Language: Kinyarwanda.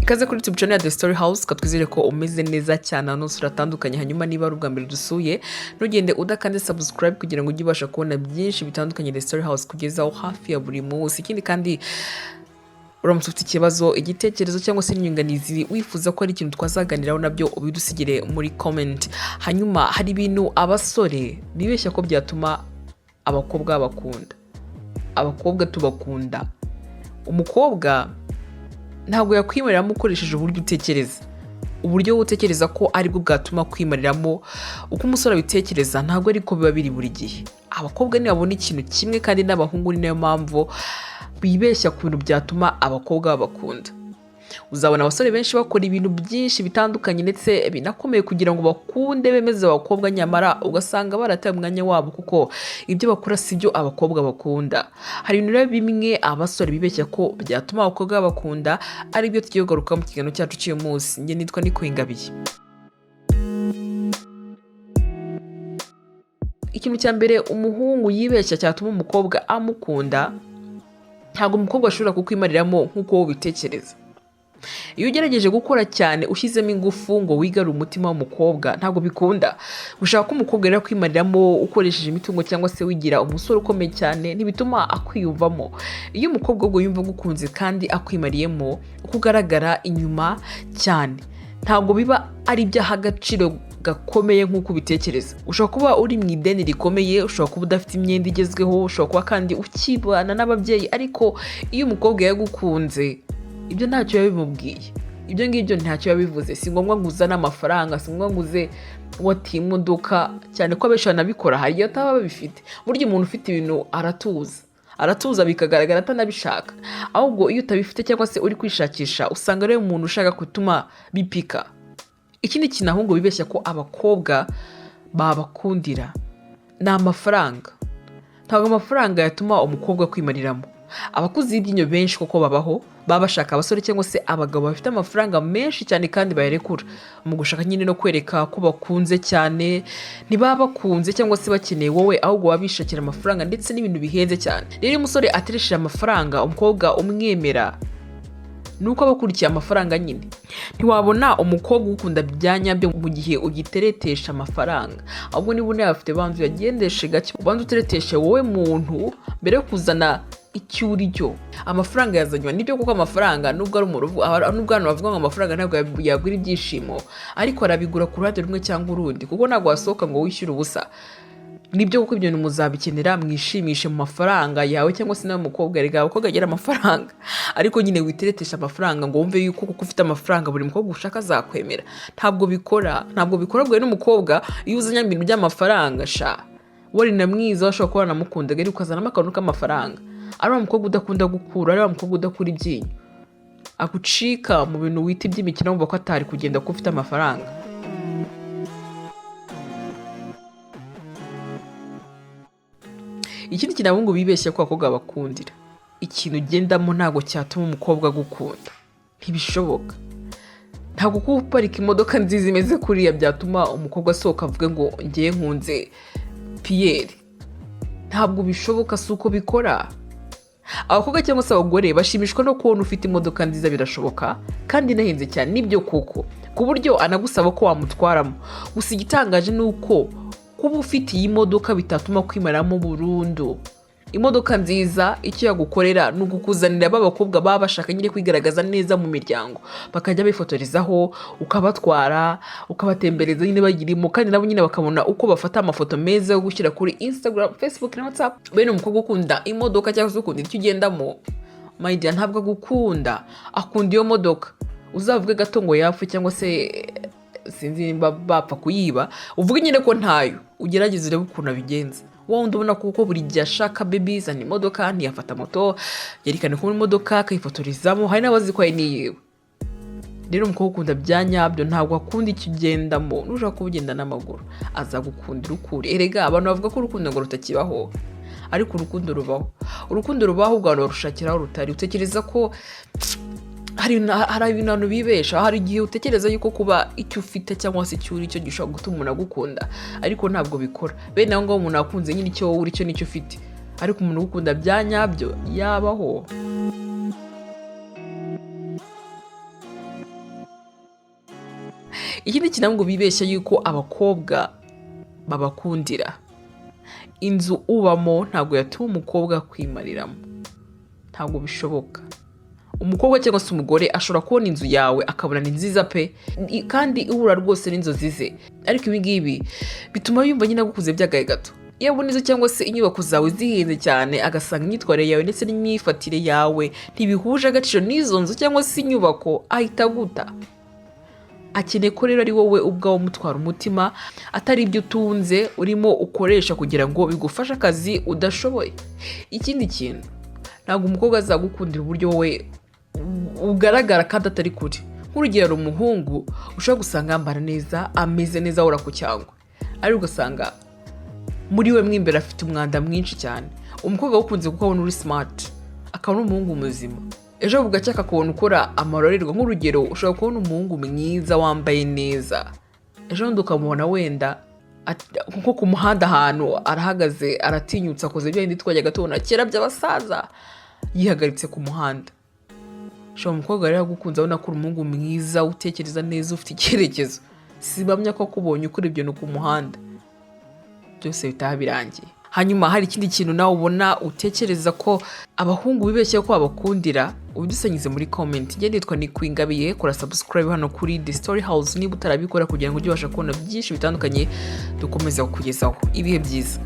Ikaze kuri YouTube channel ya The Story House, katwizere ko umeze neza cyane ahantu uratandukanye. Hanyuma niba ari ubwa mbere dusuye, ntugende udakande subscribe kugira ngo ujye ubasha kubona byinshi bitandukanye The Story House kugezaho hafi ya buri munsi. Ikindi kandi uramutse ufite ikibazo, igitekerezo cyangwa se inyunganizi wifuza ko ari ikintu twazaganiraho, nabyo ubidusigire muri comment. Hanyuma hari ibintu abasore bibeshya ko byatuma abakobwa bakunda. Abakobwa tubakunda. Umukobwa ntabwo yakwimariramo ukoresheje uburyo utekereza. Uburyo utekereza ko ari bwo bwatuma kwimariramo uko umusore abitekereza ntabwo ariko biba biri buri gihe. Abakobwa ntibabona ikintu kimwe kandi n'abahungu ni nayo mpamvu bibeshya ku bintu byatuma abakobwa babakunda. Uzabona abasore benshi bakora ibintu byinshi bitandukanye ndetse binakomeye kugira ngo bakunde bemeze abakobwa, nyamara ugasanga barataye umwanya wabo kuko ibyo bakora si byo abakobwa bakunda. Hari ibintu rero bimwe abasore bibeshya ko byatuma abakobwa bakunda, ari byo tugiye kugaruka mu kiganiro cyacu cy'uyu munsi. Njye nitwa Niko Ingabiye. Ikintu cya mbere umuhungu yibeshya cyatuma umukobwa amukunda, ntabwo umukobwa ashobora kukwimariramo nk'uko wowe ubitekereza. Iyo ugerageje gukora cyane ushyizemo ingufu ngo wigarure umutima w'umukobwa, ntabwo bikunda. Ushaka ko umukobwa rero akwimariramo ukoresheje imitungo cyangwa se wigira umusore ukomeye cyane, ntibituma akwiyumvamo. Iyo umukobwa ubwo yumva agukunze kandi akwimariyemo, uko ugaragara inyuma cyane, ntabwo biba ari iby'agaciro gakomeye nk'uko ubitekereza. Ushobora kuba uri mu ideni rikomeye, ushobora kuba udafite imyenda igezweho, ushobora kuba kandi ukibana n'ababyeyi, ariko iyo umukobwa yagukunze, ibyo ntacyo yabimubwiye. Ibyo ngibyo ntacyo yabivuze. Si ngombwa ngo uzane amafaranga, si ngombwa ngo uze wati imodoka, cyane ko abenshi banabikora hari igihe ataba babifite. Burya umuntu ufite ibintu aratuza bikagaragara atanabishaka. Ahubwo iyo utabifite cyangwa se uri kwishakisha, usanga rero umuntu ushaka gutuma bipika. Ikindi kintu ahubwo bibeshya ko abakobwa babakundira ni amafaranga. Ntabwo amafaranga yatuma umukobwa kwimariramo. Abakuzi b'ibyinyo benshi koko babaho, baba bashaka abasore cyangwa se abagabo bafite amafaranga menshi cyane kandi bayarekura mu gushaka nyine no kwereka ko bakunze cyane. Ntibaba bakunze cyangwa se bakeneye wowe, ahubwo baba bishakira amafaranga ndetse n'ibintu bihenze cyane. Rero iyo umusore ateresheje amafaranga, umukobwa umwemera nuko abakurikiye amafaranga nyine. Ntiwabona umukobwa ugukunda bya nyabyo mu gihe ugiteretesha amafaranga. Ahubwo niba unayafite, banza uyagendeshe gake, banza utereteshe wowe muntu mbere yo kuzana icyo uri cyo. Amafaranga yazanywa nibyo, kuko amafaranga nubwo ari umuruvu, nubwo abantu bavuga ngo amafaranga ntabwo yagura ibyishimo, ariko arabigura ku ruhande rumwe cyangwa urundi, kuko ntabwo wasohoka ngo wishyure ubusa. Nibyo kuko ibyo muzabikenera, mwishimishe mu mafaranga yawe cyangwa se nawe mukobwa. Rega abakobwa agira amafaranga, ariko nyine witeretesha amafaranga ngo wumve yuko kuko ufite amafaranga buri mukobwa ushaka azakwemera. Ntabwo bikora bwe n'umukobwa. Iyo uzanye ibintu by'amafaranga, sha wari na mwiza, washobora kuba wanamukundaga ariko ukazanamo akantu k'amafaranga. Ari wa mukobwa udakunda gukura, ari wa mukobwa udakura ibyinyo, akucika mu bintu wita iby'imikino wumva ko atari kugenda ko ufite amafaranga. Ikindi kintu abahungu bibeshya ko abakobwa bakundira, ikintu ugendamo ntabwo cyatuma umukobwa agukunda. Ntibishoboka. Ntabwo kuba uparika imodoka nziza imeze kuriya byatuma umukobwa asohoka avuge ngo ngiye nkunze Pierre. Ntabwo bishoboka, si uko bikora. Abakobwa cyangwa se abagore bashimishwa no kubona ufite imodoka nziza, birashoboka kandi inahenze cyane. Nibyo koko, ku buryo anagusaba ko wamutwaramo. Gusa igitangaje ni uko kuba ufite iyi modoka bitatuma kwimaramo burundu. Imodoka nziza icyo yagukorera ni ugukuzanira b'abakobwa baba bashaka nyine kwigaragaza neza mu miryango, bakajya bifotorezaho, ukabatwara, ukabatembereza nyine bagirimo, kandi nabo nyine bakabona uko bafata amafoto meza yo gushyira kuri Instagram, Facebook na WhatsApp. Bene umukobwa ukunda imodoka cyangwa se ukunda icyo ugendamo, my dear, ntabwo agukunda, akunda iyo modoka. Uzavuge gato ngo yapfe cyangwa se sinzi nimba bapfa kuyiba, uvuge nyine ko ntayo, ugerageze urebe ukuntu abigenza. Wowe ndabona kuko buri gihe ashaka baby zana imodoka, ntiyafata moto, yerekane ko muri imodoka akayifotorezamo, hari n'abazikwaye niyewe. Rero umukobwa ukunda bya nyabyo ntabwo akunda icyo ugendamo. Nushaka kuba ugenda n'amaguru, azagukundira ukuri. Erega abantu bavuga ko urukundo ngo rutakibaho, ariko urukundo rubaho. Urukundo rubaho, ubwo abantu barushakira aho rutari. Utekereza ko hari ibintu bibesha. Hari igihe utekereza yuko kuba icyo ufite cyangwa se icyo uri cyo gishobora gutuma umuntu agukunda, ariko ntabwo bikora. Bene aho ngaho umuntu akunze nyine icyo wowe uri cyo n'icyo ufite, ariko umuntu ugukunda bya nyabyo yabaho. ikindi kintu ngo bibeshya yuko abakobwa babakundira. Inzu ubamo ntabwo yatuma umukobwa kwimariramo, ntabwo bishoboka. Umukobwa cyangwa se umugore ashobora kubona inzu yawe akabona ni nziza pe, kandi ihura rwose n'inzozi ze, ariko ibi ngibi bituma yumva nyine agukuze byagaye gato. Iyo abona inzu cyangwa se inyubako zawe zihenze cyane, agasanga imyitwarire yawe ndetse n'imyifatire yawe ntibihuje agaciro n'izo nzu cyangwa se inyubako, ahita aguta. Akeneye ko rero ari wowe ubwawe umutwara umutima, atari ibyo utunze urimo ukoresha kugira ngo bigufashe akazi udashoboye. Ikindi kintu, ntabwo umukobwa azagukundira uburyo wowe ugaragara kandi atari kuri. Nk'urugero, umuhungu ushobora gusanga yambara neza, ameze neza, ahora ku cyangwa, ariko ugasanga muri we mwimbere afite umwanda mwinshi cyane. Umukobwa ukunze kuko abona uri smart, akaba n'umuhungu muzima. Ejo bugacya akakubona ukora amarorerwa. Nk'urugero, ushobora kubona umuhungu mwiza wambaye neza, ejo bundi ukamubona wenda nko ku muhanda ahantu arahagaze aratinyutse, akoze bya bindi twajyaga tubona kera by'abasaza, yihagaritse ku muhanda. Umukobwa rero agukunze abona ko uri umuhungu mwiza, utekereza neza, ufite icyerekezo. Sibamya ko akubonye ukora ibyo ku muhanda, byose bitaha birangiye. Hanyuma hari ikindi kintu nawe ubona utekereza ko abahungu bibeshye ko babakundira, ubidusanyize muri comment. Njye nitwa Nikwingabiye, kora subscribe hano kuri The Story House niba utarabikora, kugira ngo ujye ubasha kubona byinshi bitandukanye dukomeza kukugezaho. Ibihe byiza.